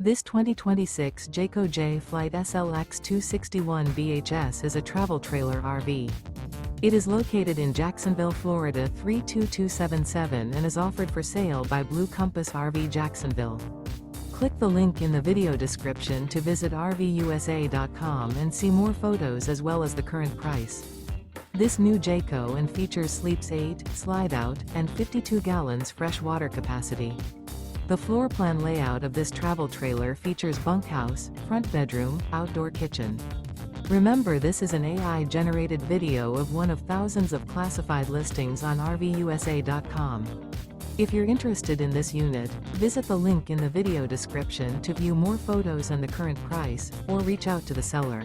This 2026 Jayco Jay Flight SLX 261 BHS is a travel trailer RV. It is located in Jacksonville, Florida 32277 and is offered for sale by Blue Compass RV Jacksonville. Click the link in the video description to visit RVUSA.com and see more photos as well as the current price. This new Jayco and features sleeps 8, Slideout, and 52 gallons fresh water capacity. The floor plan layout of this travel trailer features bunkhouse, front bedroom, outdoor kitchen. Remember, this is an AI-generated video of one of thousands of classified listings on RVUSA.com. If you're interested in this unit, visit the link in the video description to view more photos and the current price, or reach out to the seller.